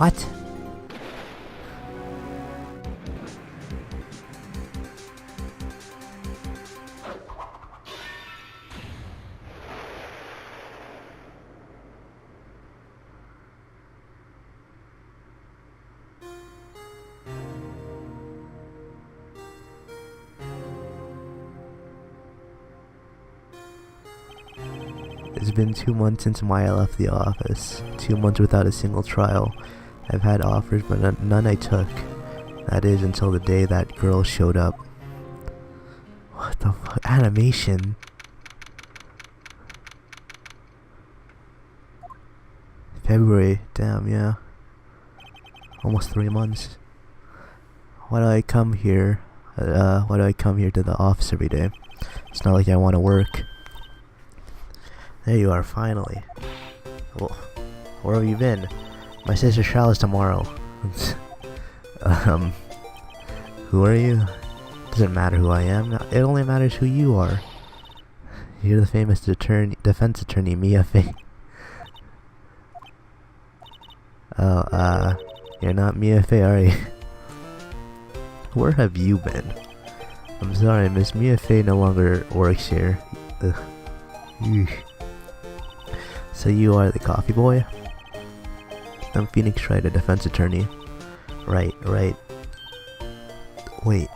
What? It's been 2 months since Maya left the office. 2 months without a single trial. I've had offers, but none I took. That is until the day that girl showed up. What the fuck? Animation? February. Damn, yeah. Almost 3 months. Why do I come here? Why do I come here to the office every day? It's not like I want to work. There you are, finally. Well, where have you been? My sister's trial is tomorrow. Who are you? Doesn't matter who I am. It only matters who you are. You're the famous defense attorney, Mia Fey. Oh, you're not Mia Fey, are you? Where have you been? I'm sorry, Miss Mia Fey no longer works here. Ugh. Eesh. So you are the coffee boy? I'm Phoenix Wright, a defense attorney. Right. Wait,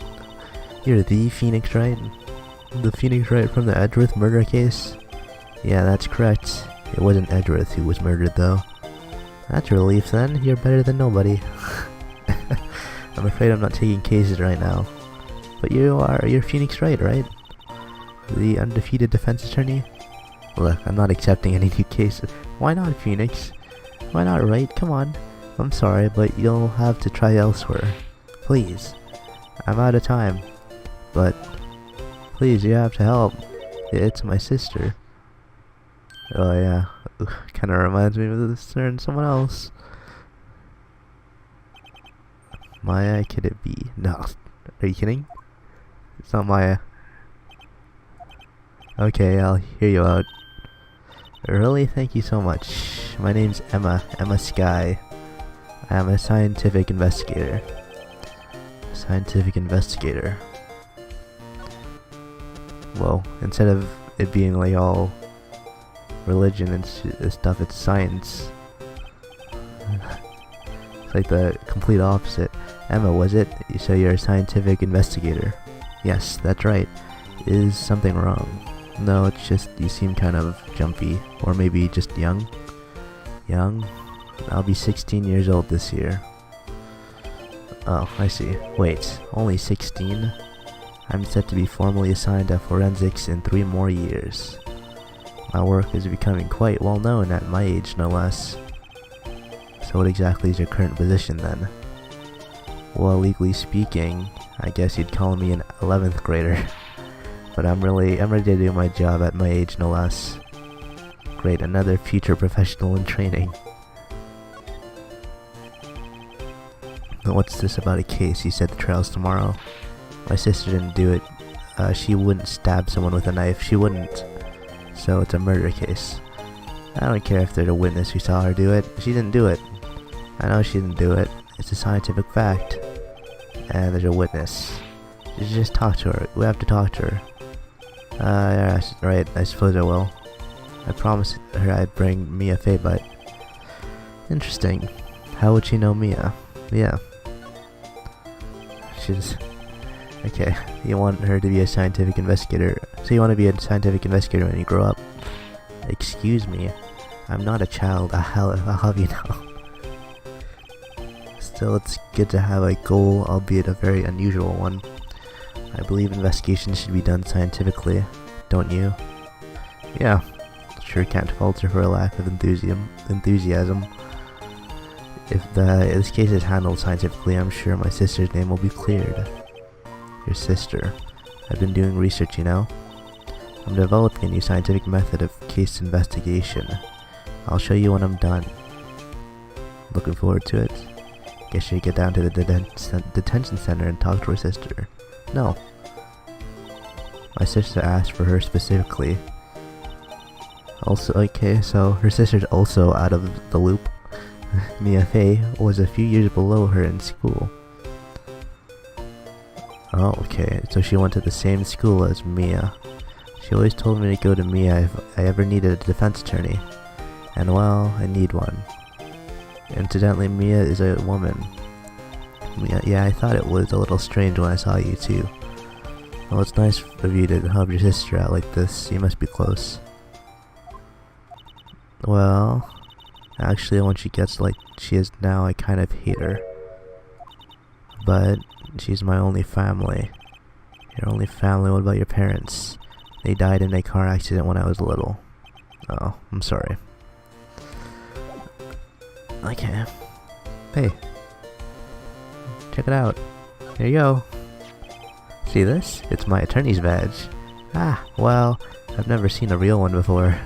you're the Phoenix Wright? The Phoenix Wright from the Edgeworth murder case? Yeah, that's correct. It wasn't Edgeworth who was murdered though. That's a relief then, you're better than nobody. I'm afraid I'm not taking cases right now. But you're Phoenix Wright, right? The undefeated defense attorney? Look, I'm not accepting any new cases. Why not, Phoenix? Why not, Wright? Come on. I'm sorry, but you'll have to try elsewhere. Please. I'm out of time. But, please, you have to help. It's my sister. Oh yeah. Kinda reminds me of this turn someone else. Maya, could it be? No. Are you kidding? It's not Maya. Okay, I'll hear you out. Really? Thank you so much. My name's Emma Sky. I am a scientific investigator. Well, instead of it being like all religion and stuff, it's science. It's like the complete opposite. Emma, was it? So you're a scientific investigator? Yes, that's right. Is something wrong? No, it's just you seem kind of jumpy, or maybe just young. Young? I'll be 16 years old this year. Oh, I see. Wait, only 16? I'm set to be formally assigned to forensics in 3 more years. My work is becoming quite well known at my age, no less. So what exactly is your current position then? Well, legally speaking, I guess you'd call me an 11th grader. But I'm ready to do my job at my age, no less. Great, another future professional in training. What's this about a case? You said the trial's tomorrow. My sister didn't do it. She wouldn't stab someone with a knife. She wouldn't. So it's a murder case. I don't care if there's a witness who saw her do it. She didn't do it. I know she didn't do it. It's a scientific fact. And there's a witness. You should just talk to her. We have to talk to her. Yeah, right, I suppose I will. I promised her I'd bring Mia Fey, but... Interesting. How would she know Mia? Yeah. She's... Okay, you want her to be a scientific investigator. So you want to be a scientific investigator when you grow up. Excuse me. I'm not a child, I'll have you know. Still, it's good to have a goal, albeit a very unusual one. I believe investigations should be done scientifically, don't you? Yeah, sure can't falter for a lack of enthusiasm. If this case is handled scientifically, I'm sure my sister's name will be cleared. Your sister? I've been doing research, you know? I'm developing a new scientific method of case investigation. I'll show you when I'm done. Looking forward to it. Guess you get down to the detention center and talk to her sister. No. My sister asked for her specifically. Also, okay, so her sister's also out of the loop. Mia Fey was a few years below her in school. Oh, okay, so she went to the same school as Mia. She always told me to go to Mia if I ever needed a defense attorney. And well, I need one. Incidentally, Mia is a woman. Yeah, I thought it was a little strange when I saw you too. Well, it's nice of you to help your sister out like this. You must be close. Well, actually, when she gets like she is now, I kind of hate her. But she's my only family. Your only family? What about your parents? They died in a car accident when I was little. Oh, I'm sorry. Okay. Hey. Check it out. There you go. See this? It's my attorney's badge. Ah, well, I've never seen a real one before.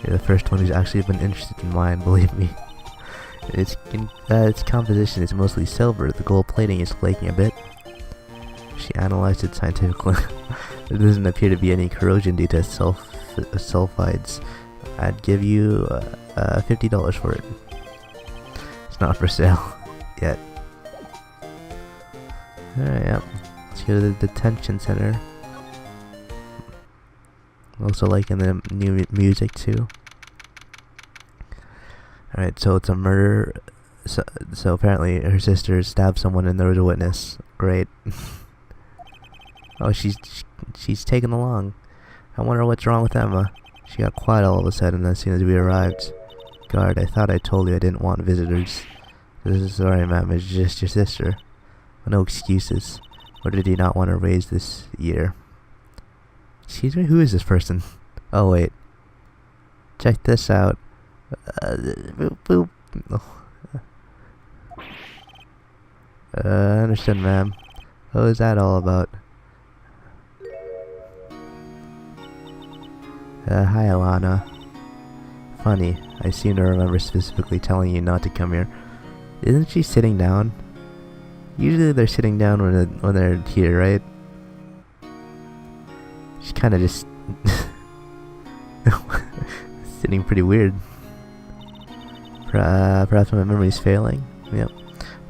You're the first one who's actually been interested in mine, believe me. Its composition is mostly silver. The gold plating is flaking a bit. She analyzed it scientifically. There doesn't appear to be any corrosion due to sulfides. I'd give you $50 for it. It's not for sale yet. Alright, yep. Let's go to the detention center. Also liking the new music too. Alright, so it's a murder. So apparently her sister stabbed someone and there was a witness. Great. Oh, she's taken along. I wonder what's wrong with Emma. She got quiet all of a sudden as soon as we arrived. Guard, I thought I told you I didn't want visitors. Sorry, ma'am, it's just your sister. No excuses. Or did you not want to raise this year? Excuse me, who is this person? Oh wait. Check this out. Boop boop. Understood, ma'am. What was that all about? Hi, Alana. Funny, I seem to remember specifically telling you not to come here. Isn't she sitting down? Usually they're sitting down when they're here, right? She's kind of just sitting pretty weird. Perhaps my memory's failing? Yep.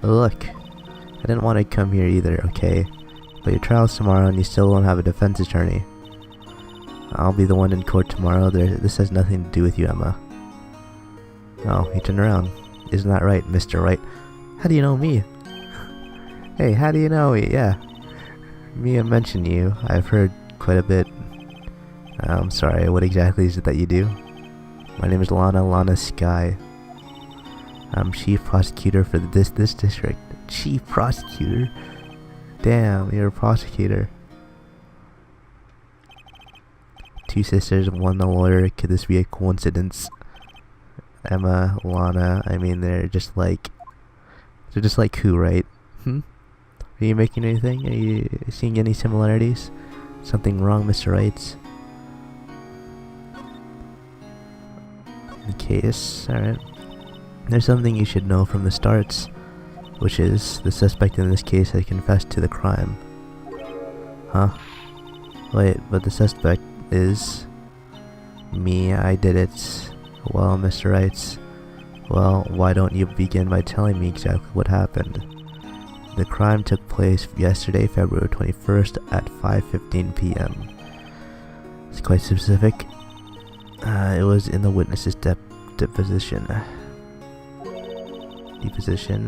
But look, I didn't want to come here either, okay? But your trial's tomorrow and you still won't have a defense attorney. I'll be the one in court tomorrow. This has nothing to do with you, Emma. Oh, he turned around. Isn't that right, Mr. Wright? How do you know me? Hey, how do you know me? Yeah. Mia mentioned you. I've heard quite a bit. I'm sorry, what exactly is it that you do? My name is Lana Sky. I'm chief prosecutor for this district. Chief prosecutor? Damn, you're a prosecutor. Two sisters, one a lawyer. Could this be a coincidence? Emma, Lana, I mean they're just like who, right? Are you making anything? Are you seeing any similarities? Something wrong, Mr. Wright? The case, alright. There's something you should know from the starts, which is the suspect in this case had confessed to the crime. Huh? Wait, but the suspect is me. I did it. Well, Mr. Wright, well, why don't you begin by telling me exactly what happened? The crime took place yesterday, February 21st at 5:15 p.m. It's quite specific. It was in the witness's deposition.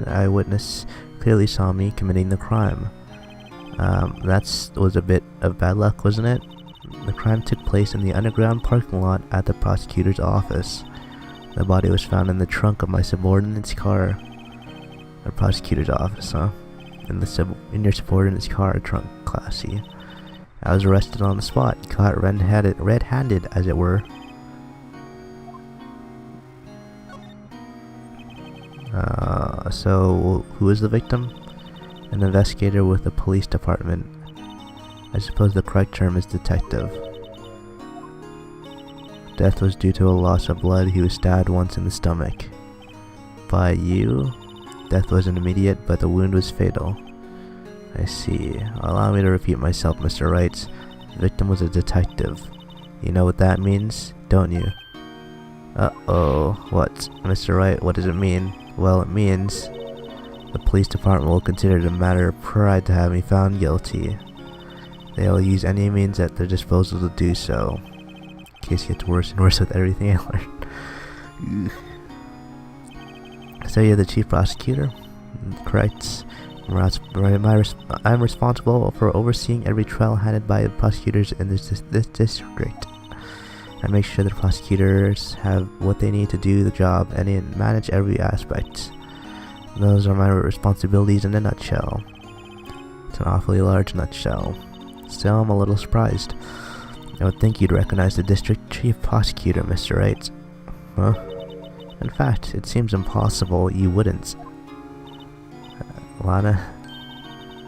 Eyewitness clearly saw me committing the crime. That was a bit of bad luck, wasn't it? The crime took place in the underground parking lot at the prosecutor's office. The body was found in the trunk of my subordinate's car. The prosecutor's office, huh? In your subordinate's car trunk, classy. I was arrested on the spot, caught red-handed, as it were. So who is the victim? An investigator with the police department. I suppose the correct term is detective. Death was due to a loss of blood. He was stabbed once in the stomach. By you? Death wasn't immediate, but the wound was fatal. I see. Allow me to repeat myself, Mr. Wright. The victim was a detective. You know what that means, don't you? Uh-oh. What? Mr. Wright, what does it mean? Well, it means the police department will consider it a matter of pride to have me found guilty. They will use any means at their disposal to do so. Case gets worse and worse with everything I learned. So you're the chief prosecutor? Correct. I'm responsible for overseeing every trial handled by the prosecutors in this district. I make sure the prosecutors have what they need to do the job and manage every aspect. Those are my responsibilities in a nutshell. It's an awfully large nutshell. Still, I'm a little surprised. I would think you'd recognize the district chief prosecutor, Mr. Wright. Huh? In fact, it seems impossible you wouldn't. Lana,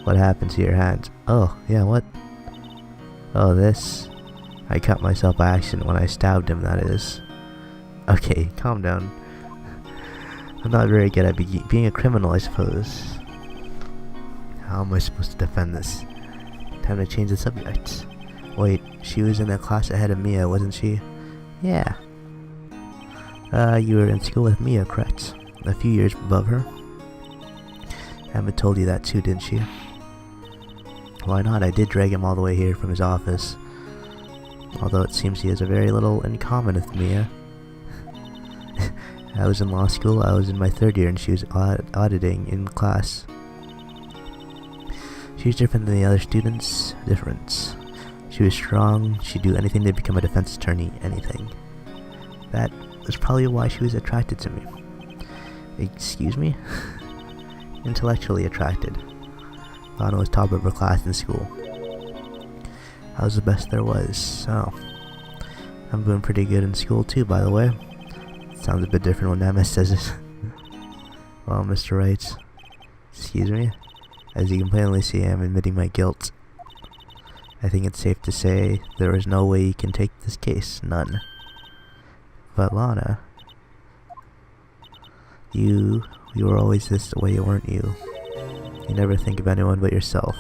what happened to your hand? Oh, yeah, what? Oh, this. I cut myself by accident when I stabbed him, that is. Okay, calm down. I'm not very good at being a criminal, I suppose. How am I supposed to defend this? Time to change the subject. Wait, she was in that class ahead of Mia, wasn't she? Yeah. You were in school with Mia, correct? A few years above her? Emma told you that too, didn't she? Why not? I did drag him all the way here from his office. Although it seems he has a very little in common with Mia. I was in law school, I was in my 3rd year, and she was auditing in class. She was different than the other students. Different. She was strong, she'd do anything to become a defense attorney, anything. That was probably why she was attracted to me. Excuse me? Intellectually attracted. Lana was top of her class in school. I was the best there was, so... I'm doing pretty good in school too, by the way. Sounds a bit different when Emma says it. Well, Mr. Wright, excuse me? As you can plainly see, I'm admitting my guilt. I think it's safe to say there is no way you can take this case, none. But Lana, you were always this way, weren't you? You never think of anyone but yourself.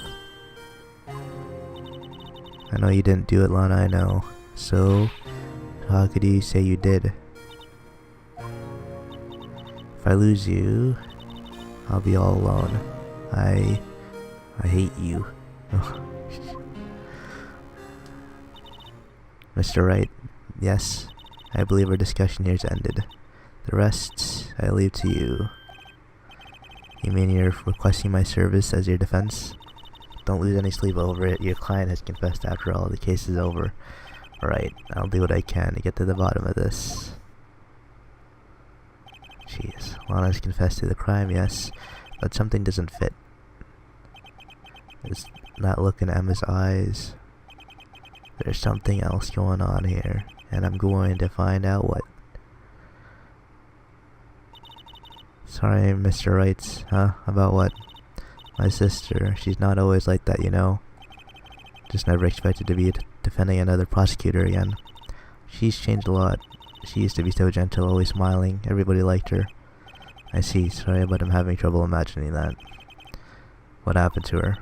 I know you didn't do it, Lana, I know. So, how could you say you did? If I lose you, I'll be all alone. I hate you. Mr. Wright, yes, I believe our discussion here's ended. The rest, I leave to you. You mean you're requesting my service as your defense? Don't lose any sleep over it. Your client has confessed after all. The case is over. Alright, I'll do what I can to get to the bottom of this. Jeez, Lana's confessed to the crime, yes, but something doesn't fit. It's that look in Emma's eyes. There's something else going on here, and I'm going to find out what. Sorry, Mr. Wright, huh? About what? My sister, she's not always like that, you know. Just never expected to be defending another prosecutor again. She's changed a lot. She used to be so gentle, always smiling. Everybody liked her. I see, sorry, but I'm having trouble imagining that. What happened to her?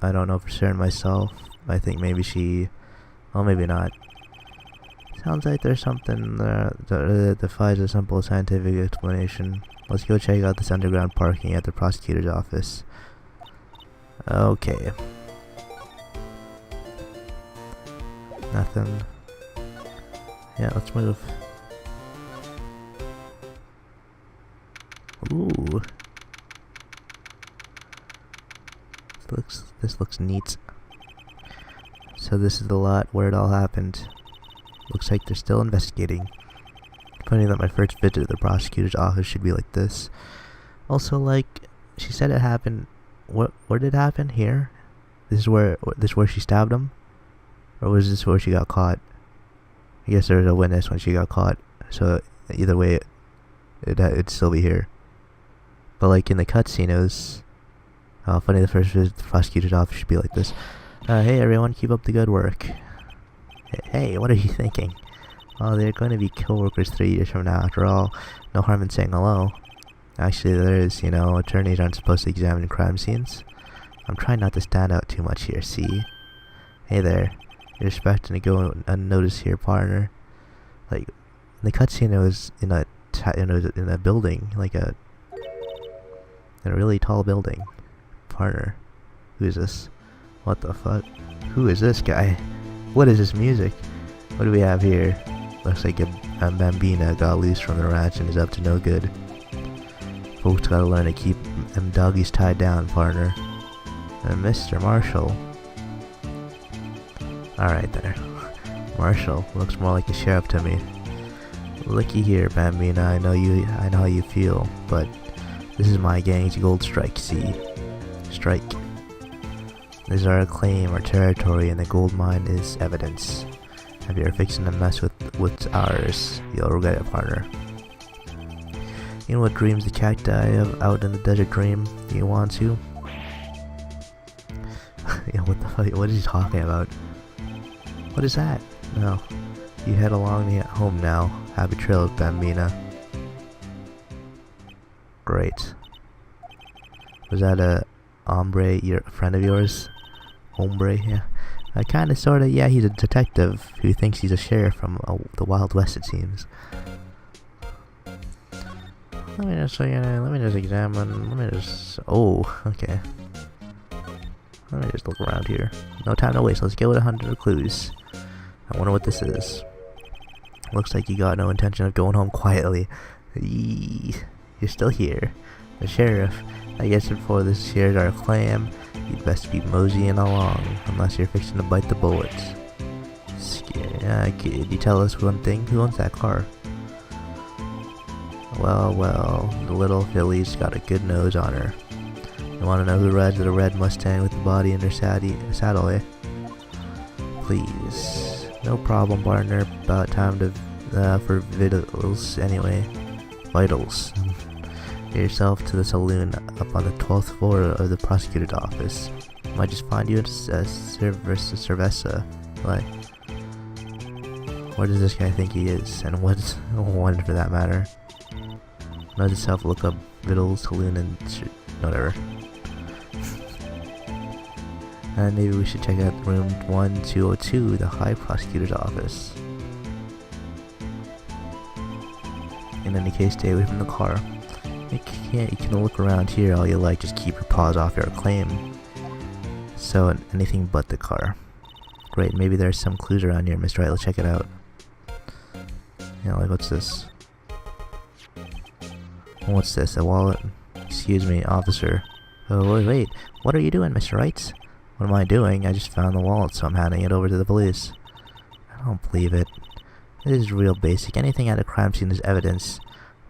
I don't know for certain myself. I think maybe she... well, maybe not. Sounds like there's something that defies a simple scientific explanation. Let's go check out this underground parking at the prosecutor's office. Okay. Nothing. Yeah, let's move. Ooh. This looks neat. So this is the lot where it all happened. Looks like they're still investigating. Funny that my first visit to the prosecutor's office should be like this. Also, like, she said it happened. Where did it happen? Here? This is where she stabbed him? Or was this where she got caught? I guess there was a witness when she got caught. So either way, it'd still be here. But like in the cutscene, it was... oh, funny the first visit to the prosecutor's office should be like this. Hey everyone, keep up the good work. Hey, what are you thinking? Oh, they're going to be co-workers 3 years from now, after all. No harm in saying hello. Actually, there is, you know, attorneys aren't supposed to examine crime scenes. I'm trying not to stand out too much here, see? Hey there. You're expecting to go unnoticed here, partner. Like, in the cutscene, it was in a building, like a in a really tall building. Partner, who is this? What the fuck? Who is this guy? What is this music? What do we have here? Looks like a bambina got loose from the ranch and is up to no good. Folks gotta learn to keep them doggies tied down, partner. And Mr. Marshall. Alright there. Marshall looks more like a sheriff to me. Looky here, bambina, I know how you feel, but this is my gang's gold strike, see? Strike. This is our claim, our territory, and the gold mine is evidence. If you're fixing to mess with what's ours, you'll regret it, partner. You know what dreams the cacti have out in the desert dream? You want to? Yeah, what the fuck? What is he talking about? What is that? No. You head along home now. Happy trails, bambina. Great. Was that a hombre, a friend of yours? Hombre, yeah. Kinda, sorta, yeah, he's a detective who thinks he's a sheriff from the Wild West, it seems. Let me just examine, oh, okay. Let me just look around here. No time to waste, let's go with 100 clues. I wonder what this is. Looks like you got no intention of going home quietly. You're still here. The sheriff. I guess before this shares our claim, you'd best be moseying along, unless you're fixing to bite the bullets. Could you tell us one thing? Who owns that car? Well, the little filly's got a good nose on her. You wanna know who rides the red Mustang with the body in her saddle, eh? Please. No problem, partner. About time to for vitals anyway. Vitals. Get yourself to the saloon up on the 12th floor of the prosecutor's office. Might just find you a cerveza. What? Where does this guy think he is? And what's one for that matter? Let yourself look up Vitals Saloon and whatever. And maybe we should check out room 1202, the High Prosecutor's office. In any case, stay away from the car. You can look around here all you like, just keep your paws off your claim. So, anything but the car. Great, maybe there's some clues around here, Mr. Wright, let's check it out. Yeah, like, what's this? What's this, a wallet? Excuse me, officer. Oh, wait, what are you doing, Mr. Wright? What am I doing? I just found the wallet, so I'm handing it over to the police. I don't believe it. It is real basic. Anything at a crime scene is evidence.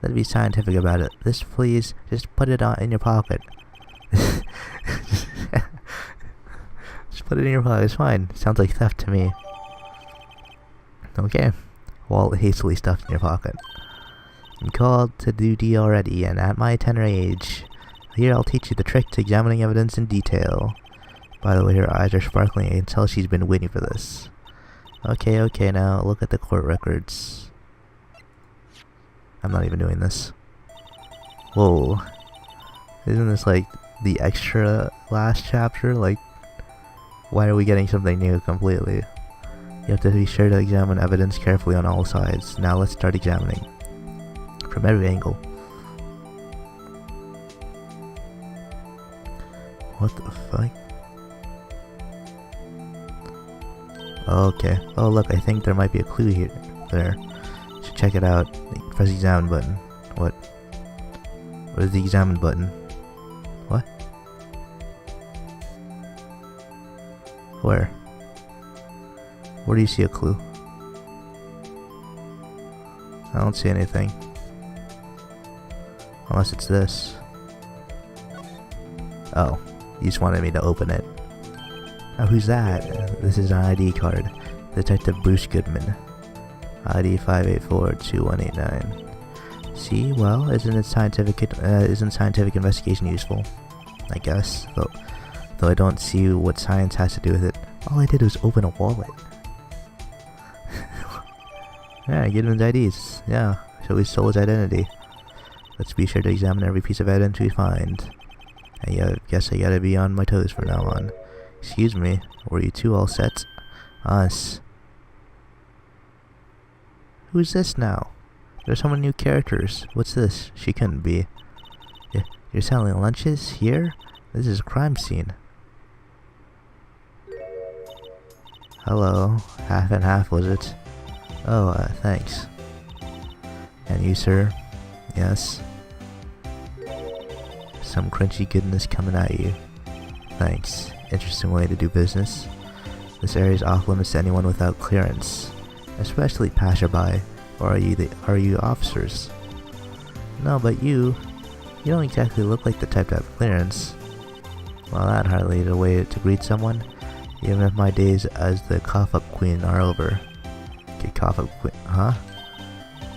Let's be scientific about it. This, please, just put it in your pocket. Just put it in your pocket, it's fine. Sounds like theft to me. Okay. Wallet hastily stuffed in your pocket. I'm called to duty already, and at my tender age. Here I'll teach you the trick to examining evidence in detail. By the way, her eyes are sparkling. I can tell she's been waiting for this. Okay, now look at the court records. I'm not even doing this. Whoa. Isn't this like the extra last chapter? Like, why are we getting something new completely? You have to be sure to examine evidence carefully on all sides. Now let's start examining. From every angle. What the fuck? Okay. Oh look, I think there might be a clue here. There. Should check it out. Press the examine button. What? What is the examine button? What? Where? Where do you see a clue? I don't see anything. Unless it's this. Oh. You just wanted me to open it. Oh, who's that? This is an ID card. Detective Bruce Goodman. ID 5842189. See, well, isn't scientific investigation useful? I guess, though I don't see what science has to do with it. All I did was open a wallet. Yeah, Goodman's IDs. Yeah, so we stole his identity. Let's be sure to examine every piece of evidence we find. I guess I gotta be on my toes from now on. Excuse me, were you two all set? Us. Who's this now? There's so many new characters. What's this? She couldn't be. You're selling lunches here? This is a crime scene. Hello. Half and half, was it? Oh, thanks. And you, sir? Yes? Some crunchy goodness coming at you. Thanks. Interesting way to do business. This area is off limits to anyone without clearance, especially passerby. Or are you officers? No, but you don't exactly look like the type to have clearance. Well, that hardly is a way to greet someone, even if my days as the cough-up queen are over. Okay, cough-up queen, huh?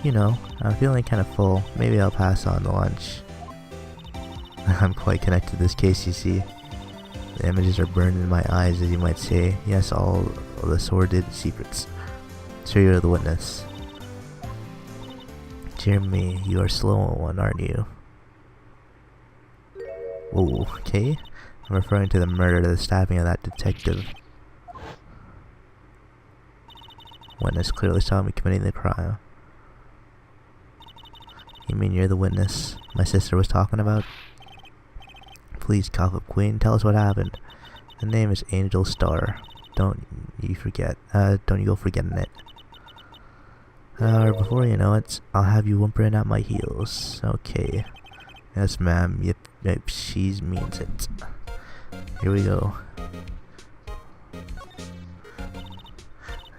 You know, I'm feeling kind of full. Maybe I'll pass on the lunch. I'm quite connected to this case, you see. The images are burned in my eyes, as you might say. Yes, all of the sordid secrets. Sir, you're the witness. Dear me, you are slow one, aren't you? Whoa, okay. I'm referring to the murder, to the stabbing of that detective. Witness clearly saw me committing the crime. You mean you're the witness my sister was talking about? Please, cough-up queen, tell us what happened. The name is Angel Star. Don't you go forgetting it. Or before you know it, I'll have you whimpering at my heels. Okay. Yes, ma'am. Yep, she means it. Here we go.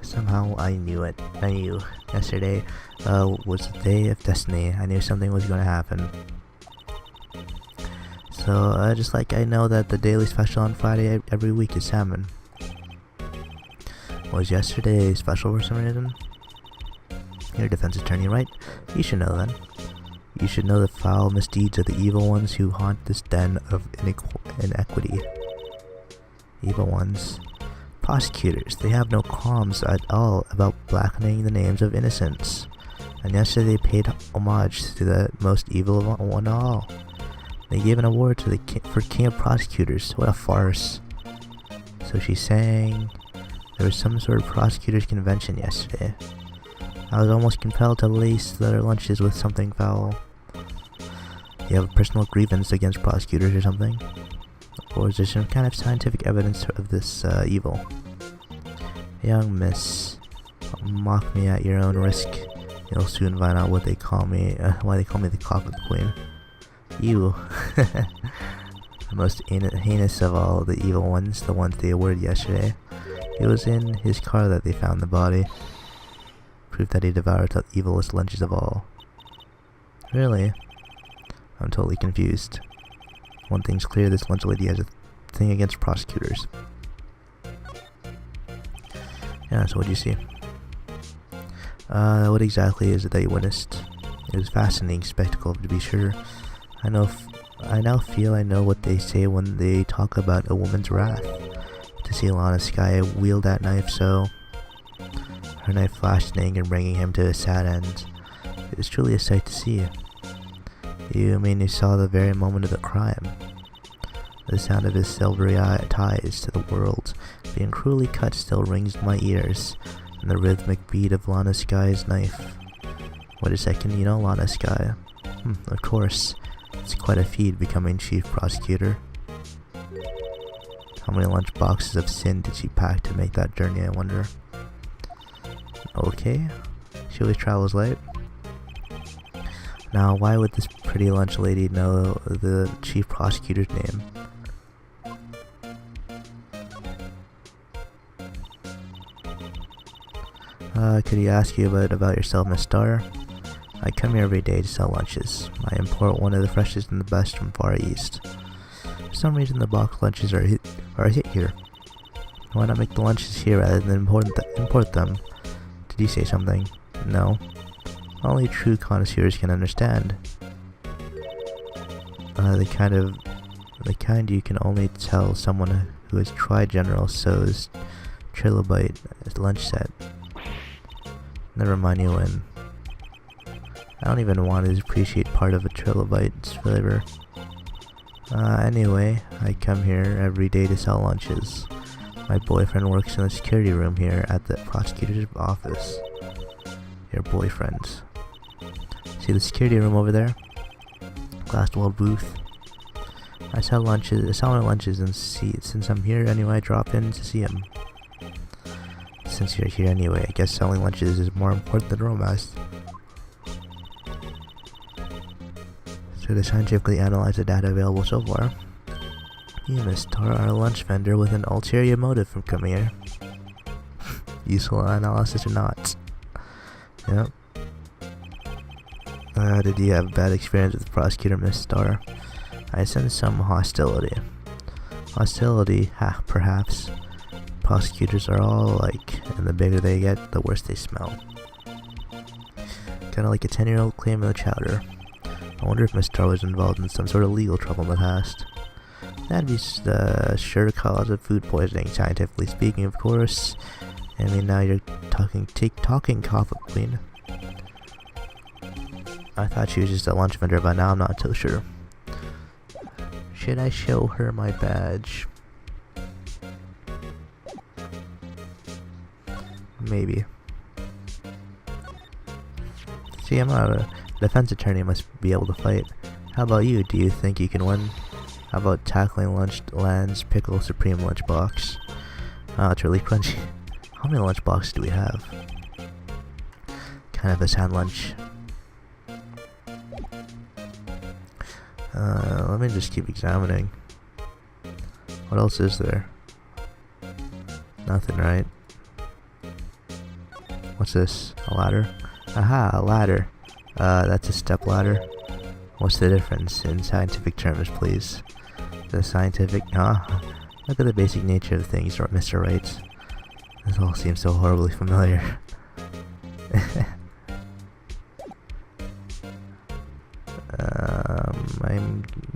Somehow I knew it. I knew. Yesterday was the day of destiny. I knew something was going to happen. So, just like I know that the daily special on Friday every week is salmon. Was yesterday special for some reason? You're a defense attorney, right? You should know then. You should know the foul misdeeds of the evil ones who haunt this den of inequity. Evil ones. Prosecutors, they have no qualms at all about blackening the names of innocents. And yesterday they paid homage to the most evil one of all. They gave an award to for King of Prosecutors. What a farce. So she's saying there was some sort of prosecutors convention yesterday. I was almost compelled to lace their lunches with something foul. You have a personal grievance against prosecutors or something? Or is there some kind of scientific evidence of this evil? Young miss, mock me at your own risk. You'll soon find out what they call me, why they call me the cough-up queen. You. The most heinous of all the evil ones, the ones they awarded yesterday. It was in his car that they found the body. Proof that he devoured the evilest lunches of all. Really? I'm totally confused. One thing's clear, this lunch lady has a thing against prosecutors. Yeah, so what'd you see? What exactly is it that you witnessed? It was a fascinating spectacle, to be sure. I now feel I know what they say when they talk about a woman's wrath. To see Lana Sky wield that knife so... Her knife flashed in anger, bringing him to a sad end. It was truly a sight to see. You mean you saw the very moment of the crime? The sound of his silvery ties to the world being cruelly cut still rings in my ears, and the rhythmic beat of Lana Sky's knife. Wait a second, you know Lana Sky? Of course. It's quite a feat becoming chief prosecutor. How many lunch boxes of sin did she pack to make that journey, I wonder? Okay, she always travels late. Now, why would this pretty lunch lady know the chief prosecutor's name? Could he ask you about yourself, Miss Starr? I come here every day to sell lunches. I import one of the freshest and the best from Far East. For some reason, the box lunches are a hit here. Why not make the lunches here rather than import them? Did you say something? No. Only true connoisseurs can understand. The kind you can only tell someone who has tried General Tso's trilobite lunch set. Never mind you when. I don't even want to appreciate part of a trilobite's flavor. Anyway, I come here every day to sell lunches. My boyfriend works in the security room here at the prosecutor's office. Your boyfriend. See the security room over there? Glass wall booth. I saw lunches and seats. Since I'm here anyway, I drop in to see him. Since you're here anyway, I guess selling lunches is more important than romance. So to scientifically analyze the data available so far, you must our lunch vendor with an ulterior motive from coming here. Useful analysis or not. Yep. Did you have a bad experience with the prosecutor, Miss Starr? I sense some hostility. Hostility? Ha, perhaps. Prosecutors are all alike, and the bigger they get, the worse they smell. Kinda like a 10-year-old claiming the chowder. I wonder if Miss Starr was involved in some sort of legal trouble in the past. That'd be the sure cause of food poisoning, scientifically speaking, of course. I mean, now you're talking coffee queen. I thought she was just a lunch vendor, but now I'm not so sure. Should I show her my badge? Maybe. See, I'm not a defense attorney, must be able to fight. How about you? Do you think you can win? How about tackling Land's Pickle Supreme Lunchbox? Oh, it's really crunchy. How many lunchboxes do we have? Kind of a sad lunch. Let me just keep examining. What else is there? Nothing, right? What's this? A ladder? Aha, a ladder. That's a step ladder. What's the difference in scientific terms, please? The scientific... Look at the basic nature of things, Mr. Wright. This all seems so horribly familiar.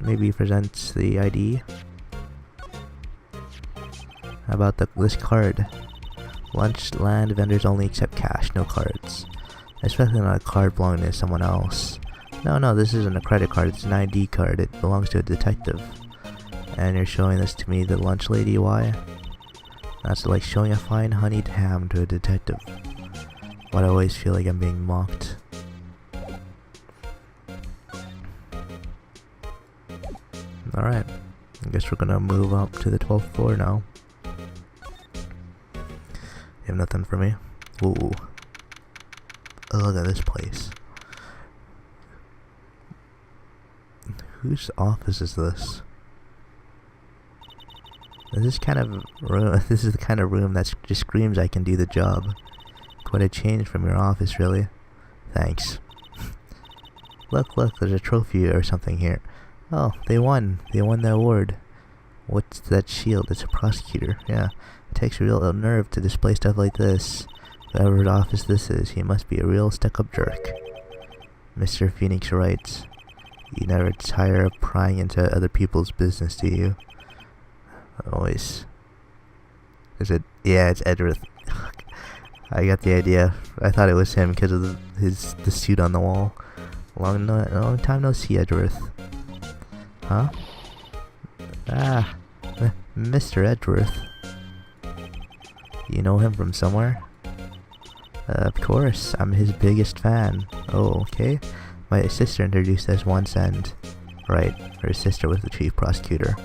Maybe presents the ID. How about this card? Land vendors only accept cash, no cards. Especially not a card belonging to someone else. No, this isn't a credit card, it's an ID card. It belongs to a detective. And you're showing this to me, the lunch lady, why? That's like showing a fine honeyed ham to a detective. But I always feel like I'm being mocked. Alright, I guess we're gonna move up to the 12th floor now. You have nothing for me? Ooh. Oh, look at this place. Whose office is this? This is the kind of room that just screams I can do the job. Quite a change from your office, really. Thanks. Look, there's a trophy or something here. Oh, they won. They won the award. What's that shield? It's a prosecutor. Yeah, it takes a real nerve to display stuff like this. Whatever office this is, he must be a real stuck-up jerk. Mr. Phoenix writes, you never tire of prying into other people's business, do you? Always. Is it? Yeah, it's Edgeworth. I got the idea. I thought it was him because of the suit on the wall. Long time no see, Edgeworth. Huh? Ah, Mr. Edgeworth. You know him from somewhere? Of course, I'm his biggest fan. Oh, okay. My sister introduced us once and... Right, her sister was the chief prosecutor.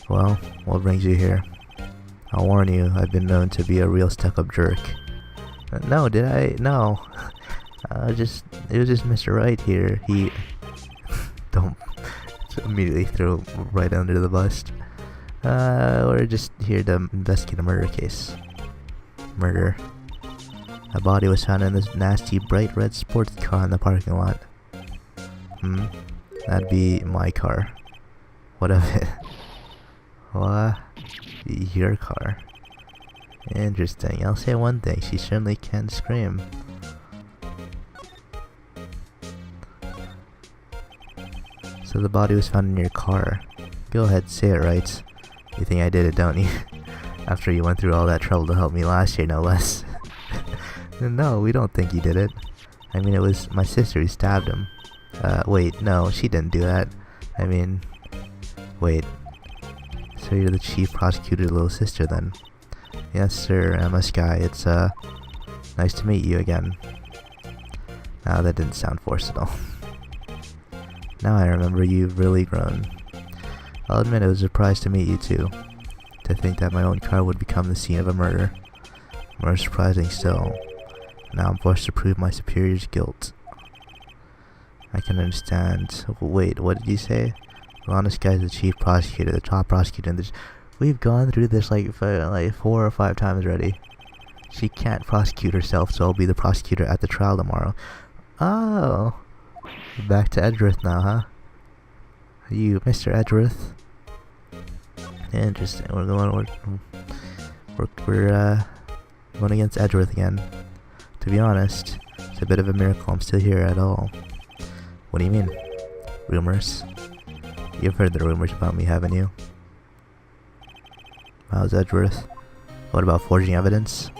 Well, what brings you here? I'll warn you, I've been known to be a real stuck-up jerk. No, did I? No. It was just Mr. Wright here. He... Don't immediately throw right under the bus. We're just here to investigate a murder case. Murder. A body was found in this nasty bright red sports car in the parking lot. That'd be my car. What of it? What? Your car. Interesting. I'll say one thing, she certainly can scream. So the body was found in your car. Go ahead, say it right. You think I did it, don't you? After you went through all that trouble to help me last year, no less. No, we don't think you did it. I mean, it was my sister who stabbed him. Wait, no, she didn't do that. I mean, wait. So you're the chief prosecutor's little sister then? Yes, sir, Emma Sky. It's, nice to meet you again. Now that didn't sound forced at all. Now I remember you've really grown. I'll admit it was a surprise to meet you too. To think that my own car would become the scene of a murder. More surprising still. Now I'm forced to prove my superior's guilt. I can understand. Wait, what did you say? The honest guy's the chief prosecutor, the top prosecutor in this. We've gone through this like 4 or 5 times already. She can't prosecute herself, so I'll be the prosecutor at the trial tomorrow. Oh, back to Edgeworth now, huh? You, Mr. Edgeworth. Interesting. We're going against Edgeworth again. To be honest, it's a bit of a miracle I'm still here at all. What do you mean? Rumors? You've heard the rumors about me, haven't you? How's Edgeworth? What about forging evidence?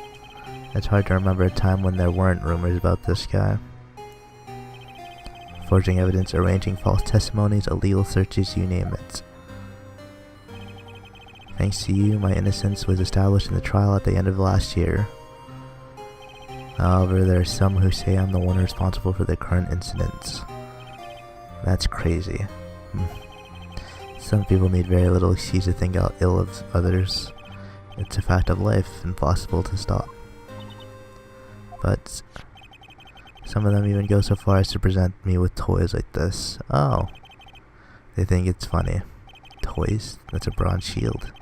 It's hard to remember a time when there weren't rumors about this guy. Forging evidence, arranging false testimonies, illegal searches, you name it. Thanks to you, my innocence was established in the trial at the end of last year. However, there are some who say I'm the one responsible for the current incidents. That's crazy. Some people need very little excuse to think ill of others. It's a fact of life, impossible to stop. But some of them even go so far as to present me with toys like this. Oh, they think it's funny. Toys? That's a bronze shield.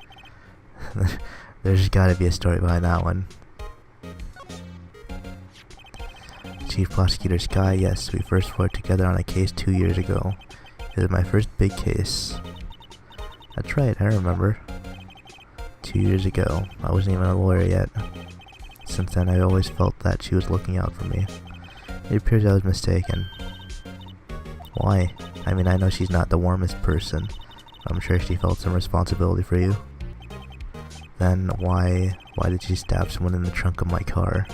There's gotta be a story behind that one. Chief Prosecutor Sky, yes, we first worked together on a case 2 years ago. It was my first big case. That's right, I remember. 2 years ago. I wasn't even a lawyer yet. Since then, I always felt that she was looking out for me. It appears I was mistaken. Why? I mean, I know she's not the warmest person. I'm sure she felt some responsibility for you. Then why did she stab someone in the trunk of my car?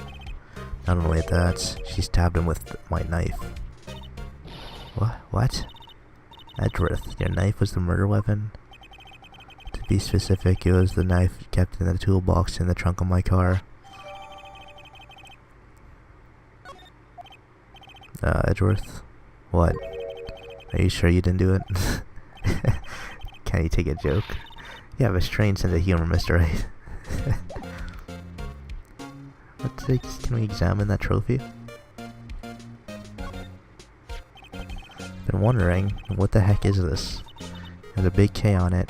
Not only that, she stabbed him with my knife. What? Edgeworth, your knife was the murder weapon? To be specific, it was the knife kept in the toolbox in the trunk of my car. Edgeworth? What? Are you sure you didn't do it? Can you take a joke? You have a strange sense of humor, Mr. Wright. Can we examine that trophy? Been wondering, what the heck is this? There's a big K on it.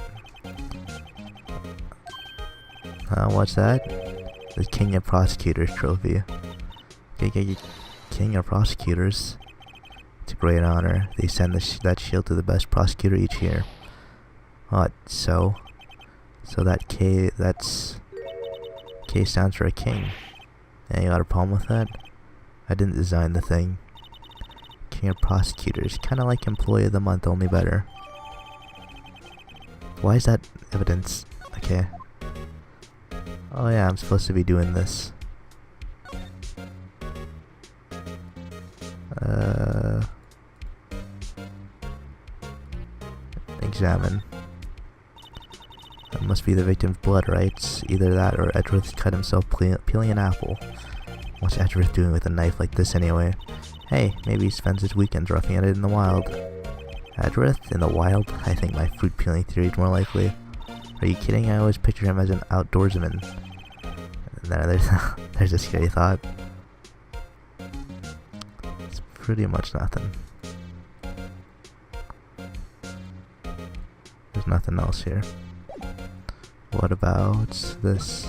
What's that? The King of Prosecutors trophy. King of Prosecutors. It's a great honor. They send that shield to the best prosecutor each year. What? So that K stands for a king. Yeah, you got a problem with that? I didn't design the thing. King of Prosecutors. Kinda like Employee of the Month, only better. Why is that evidence? Okay. Oh yeah, I'm supposed to be doing this. Examine. That must be the victim's blood, right? Either that or Edgeworth cut himself peeling an apple. What's Edgeworth doing with a knife like this anyway? Hey, maybe he spends his weekends roughing it in the wild. Edgeworth? In the wild? I think my fruit peeling theory is more likely. Are you kidding? I always picture him as an outdoorsman. There's a scary thought. It's pretty much nothing. There's nothing else here. What about this?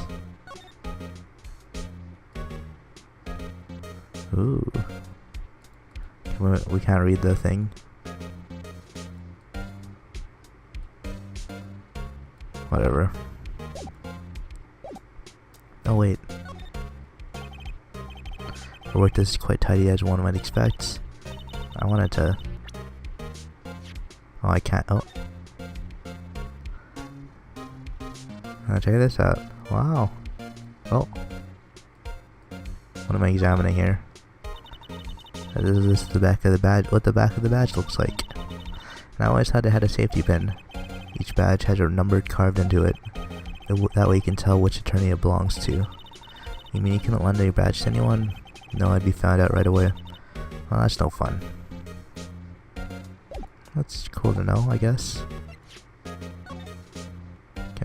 Ooh. We can't read the thing. Whatever. Oh wait. The work is quite tidy as one might expect. I wanted to... Oh, I can't... Oh. Check this out. Wow. Oh. What am I examining here? This is the back of the badge. What the back of the badge looks like. And I always had to have a safety pin. Each badge has a number carved into it. That way you can tell which attorney it belongs to. You mean you couldn't lend your badge to anyone? No, I'd be found out right away. Well, that's no fun. That's cool to know, I guess.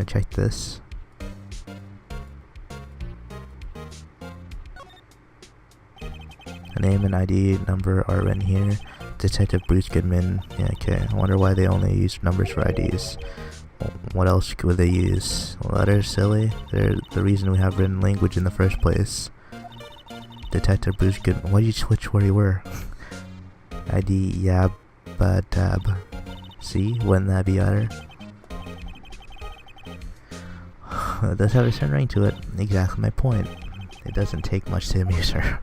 Can I check this? A name and ID number are in here. Detective Bruce Goodman. Yeah, okay. I wonder why they only use numbers for IDs. What else would they use? Letters? Silly. They're the reason we have written language in the first place. Detective Bruce Goodman. Why did you switch where you were? ID Yabba-Dab. See? Wouldn't that be better? It does have a certain ring to it. Exactly my point. It doesn't take much to amuse her.